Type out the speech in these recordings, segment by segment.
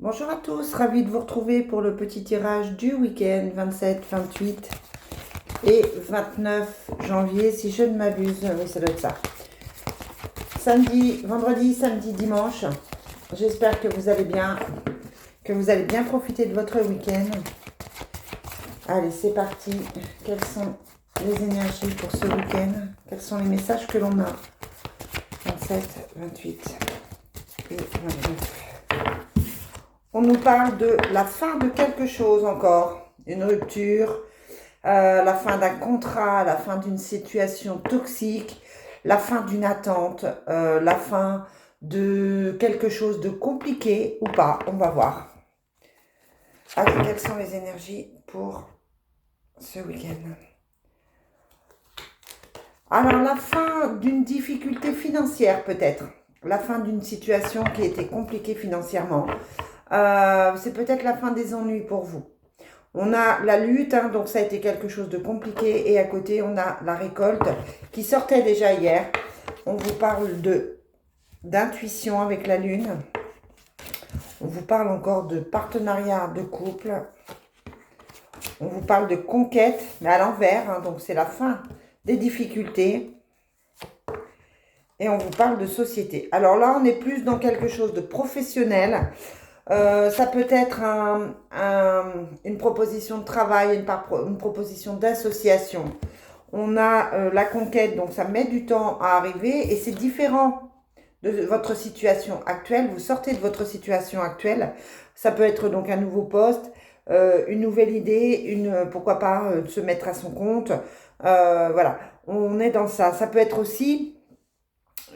Bonjour à tous, ravi de vous retrouver pour le petit tirage du week-end 27, 28 et 29 janvier, si je ne m'abuse. Oui, ça doit être ça. Samedi, vendredi, samedi, dimanche. J'espère que vous allez bien, profiter de votre week-end. Allez, c'est parti. Quelles sont les énergies pour ce week-end? Quels sont les messages que l'on a? 27, 28 et 29. On nous parle de la fin de quelque chose encore, une rupture, la fin d'un contrat, la fin d'une situation toxique, la fin d'une attente, la fin de quelque chose de compliqué ou pas, on va voir. Allez, quelles sont les énergies pour ce week-end? Alors, la fin d'une difficulté financière peut-être, la fin d'une situation qui était compliquée financièrement. C'est peut-être la fin des ennuis pour vous. On a la lutte, hein, donc ça a été quelque chose de compliqué. Et à côté, on a la récolte qui sortait déjà hier. On vous parle d'intuition avec la lune. On vous parle encore de partenariat de couple. On vous parle de conquête, mais à l'envers. Hein, donc c'est la fin des difficultés. Et on vous parle de société. Alors là, on est plus dans quelque chose de professionnel. Ça peut être une proposition de travail, une proposition d'association. On a la conquête, donc ça met du temps à arriver et c'est différent de votre situation actuelle. Vous sortez de votre situation actuelle. Ça peut être donc un nouveau poste, une nouvelle idée, pourquoi pas se mettre à son compte. Voilà, on est dans ça. Ça peut être aussi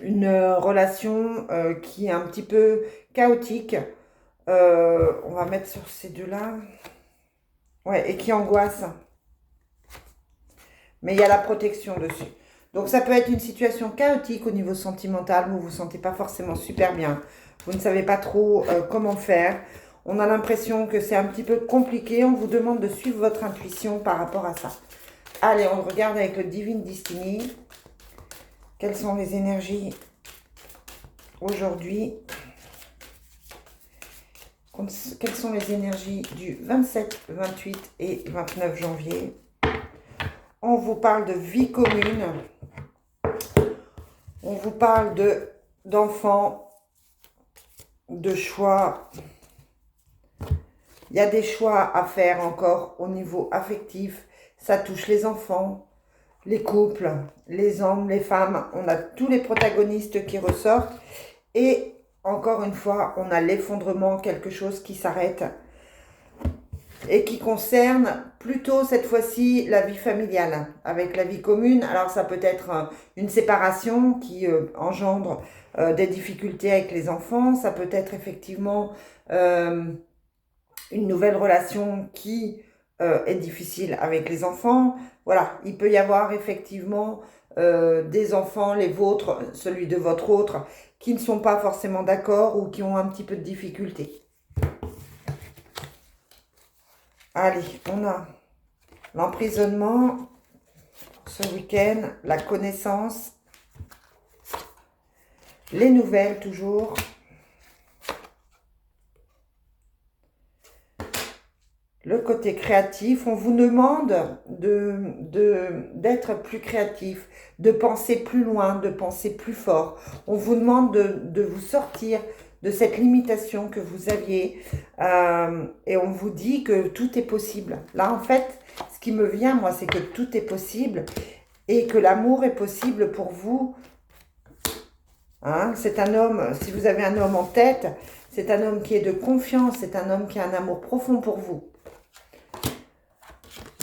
une relation qui est un petit peu chaotique. On va mettre sur ces deux-là. Ouais, et qui angoisse. Mais il y a la protection dessus. Donc ça peut être une situation chaotique au niveau sentimental. Vous ne vous sentez pas forcément super bien. Vous ne savez pas trop comment faire. On a l'impression que c'est un petit peu compliqué. On vous demande de suivre votre intuition par rapport à ça. Allez, on regarde avec le Divine Destiny. Quelles sont les énergies aujourd'hui? Quelles sont les énergies du 27, 28 et 29 janvier? On vous parle de vie commune. On vous parle d'enfants, de choix. Il y a des choix à faire encore au niveau affectif. Ça touche les enfants, les couples, les hommes, les femmes. On a tous les protagonistes qui ressortent. Et encore une fois, on a l'effondrement, quelque chose qui s'arrête et qui concerne plutôt cette fois-ci la vie familiale avec la vie commune. Alors ça peut être une séparation qui engendre des difficultés avec les enfants. Ça peut être effectivement une nouvelle relation qui est difficile avec les enfants. Voilà, il peut y avoir effectivement des enfants, les vôtres, celui de votre autre, qui ne sont pas forcément d'accord ou qui ont un petit peu de difficultés. Allez, on a l'emprisonnement ce week-end, la connaissance, les nouvelles toujours. Le côté créatif, on vous demande d'être plus créatif, de penser plus loin, de penser plus fort. On vous demande de vous sortir de cette limitation que vous aviez et on vous dit que tout est possible. Là, en fait, ce qui me vient, moi, c'est que tout est possible et que l'amour est possible pour vous. Hein, c'est un homme, si vous avez un homme en tête, c'est un homme qui est de confiance, c'est un homme qui a un amour profond pour vous.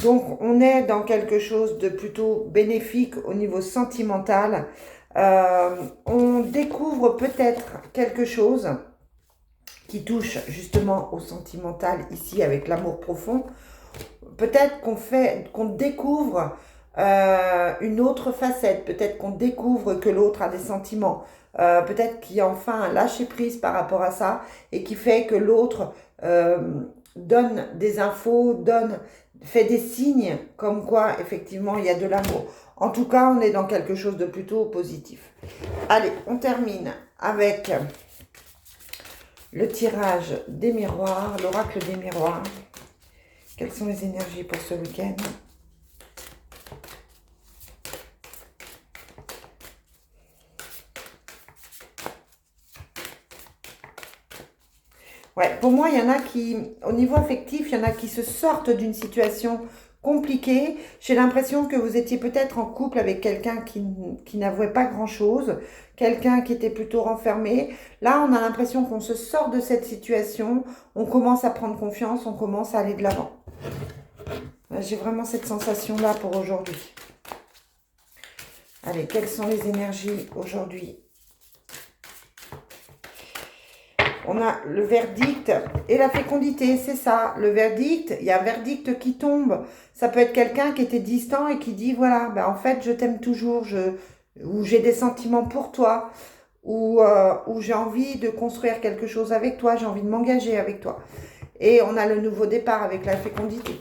Donc, on est dans quelque chose de plutôt bénéfique au niveau sentimental. On découvre peut-être quelque chose qui touche justement au sentimental ici avec l'amour profond. Peut-être qu'on découvre une autre facette. Peut-être qu'on découvre que l'autre a des sentiments. Peut-être qu'il y a enfin un lâcher-prise par rapport à ça et qui fait que l'autre donne des infos, fait des signes comme quoi, effectivement, il y a de l'amour. En tout cas, on est dans quelque chose de plutôt positif. Allez, on termine avec Le tirage des miroirs, l'oracle des miroirs. Quelles sont les énergies pour ce week-end? Ouais, pour moi, il y en a qui, au niveau affectif, il y en a qui se sortent d'une situation compliquée. J'ai l'impression que vous étiez peut-être en couple avec quelqu'un qui n'avouait pas grand-chose, quelqu'un qui était plutôt renfermé. Là, on a l'impression qu'on se sort de cette situation, on commence à prendre confiance, on commence à aller de l'avant. J'ai vraiment cette sensation-là pour aujourd'hui. Allez, quelles sont les énergies aujourd'hui? On a le verdict et la fécondité, c'est ça. Le verdict, il y a un verdict qui tombe. Ça peut être quelqu'un qui était distant et qui dit, voilà, ben en fait, je t'aime toujours, ou j'ai des sentiments pour toi, ou j'ai envie de construire quelque chose avec toi, j'ai envie de m'engager avec toi. Et on a le nouveau départ avec la fécondité.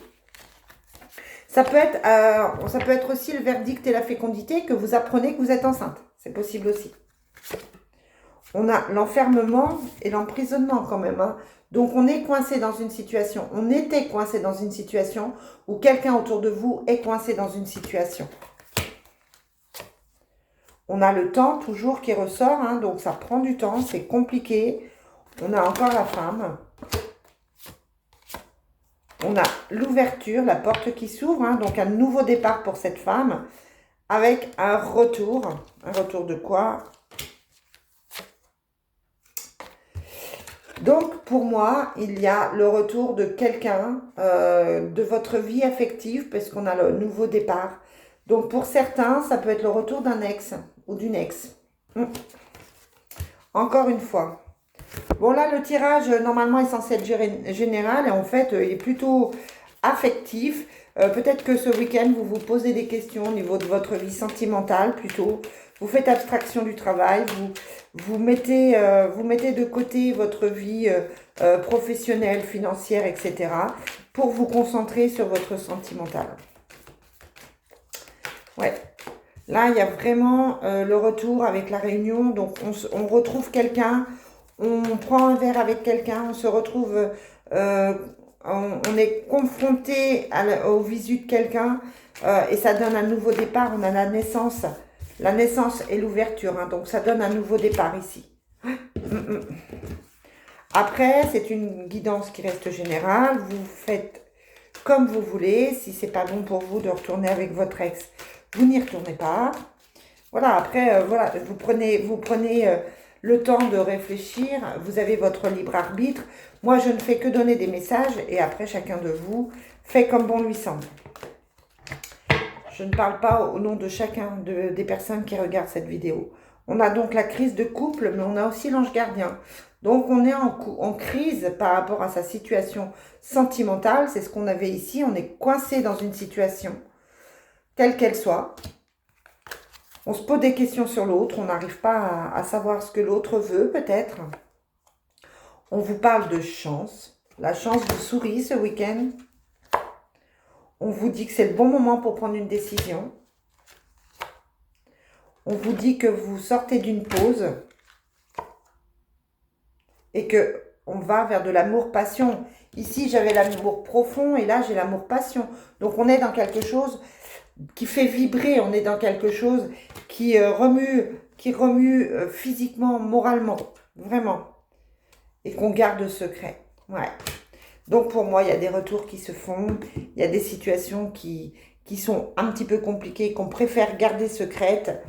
Ça peut être aussi le verdict et la fécondité que vous apprenez que vous êtes enceinte. C'est possible aussi. On a l'enfermement et l'emprisonnement quand même. Hein. Donc, on est coincé dans une situation. On était coincé dans une situation où quelqu'un autour de vous est coincé dans une situation. On a le temps toujours qui ressort. Hein, donc, ça prend du temps. C'est compliqué. On a encore la femme. On a l'ouverture, la porte qui s'ouvre. Hein, donc, un nouveau départ pour cette femme avec un retour. Un retour de quoi ? Donc, pour moi, il y a le retour de quelqu'un, de votre vie affective, parce qu'on a le nouveau départ. Donc, pour certains, ça peut être le retour d'un ex ou d'une ex. Encore une fois. Bon, là, le tirage, normalement, est censé être général, et en fait, il est plutôt affectif. Peut-être que ce week-end, vous vous posez des questions au niveau de votre vie sentimentale, plutôt. Vous faites abstraction du travail, vous mettez de côté votre vie professionnelle, financière, etc. pour vous concentrer sur votre sentimental. Ouais. Là, il y a vraiment le retour avec la réunion. Donc, on retrouve quelqu'un, on prend un verre avec quelqu'un, on se retrouve, on est confronté au visu de quelqu'un et ça donne un nouveau départ. On a la naissance et l'ouverture. Hein, donc, ça donne un nouveau départ ici. Après, c'est une guidance qui reste générale. Vous faites comme vous voulez. Si c'est pas bon pour vous de retourner avec votre ex, vous n'y retournez pas. Voilà, après, voilà, vous prenez le temps de réfléchir. Vous avez votre libre arbitre. Moi, je ne fais que donner des messages et après, chacun de vous fait comme bon lui semble. Je ne parle pas au nom de chacun des personnes qui regardent cette vidéo. On a donc la crise de couple, mais on a aussi l'ange gardien. Donc, on est en crise par rapport à sa situation sentimentale. C'est ce qu'on avait ici. On est coincé dans une situation, quelle qu'elle soit. On se pose des questions sur l'autre. On n'arrive pas à savoir ce que l'autre veut, peut-être. On vous parle de chance. La chance vous sourit ce week-end. On vous dit que c'est le bon moment pour prendre une décision. On vous dit que vous sortez d'une pause et que on va vers de l'amour-passion. Ici, j'avais l'amour profond et là, j'ai l'amour-passion. Donc, on est dans quelque chose qui fait vibrer. On est dans quelque chose qui remue physiquement, moralement. Vraiment. Et qu'on garde secret. Ouais. Donc, pour moi, il y a des retours qui se font. Il y a des situations qui sont un petit peu compliquées, qu'on préfère garder secrètes.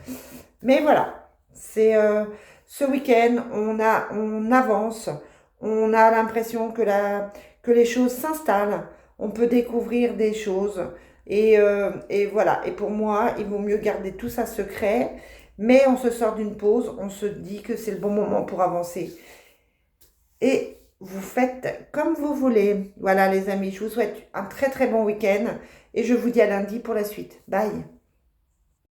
Mais voilà. C'est ce week-end, on avance. On a l'impression que les choses s'installent. On peut découvrir des choses. Et voilà. Et pour moi, il vaut mieux garder tout ça secret. Mais on se sort d'une pause. On se dit que c'est le bon moment pour avancer. Et vous faites comme vous voulez. Voilà les amis, je vous souhaite un très très bon week-end et je vous dis à lundi pour la suite. Bye.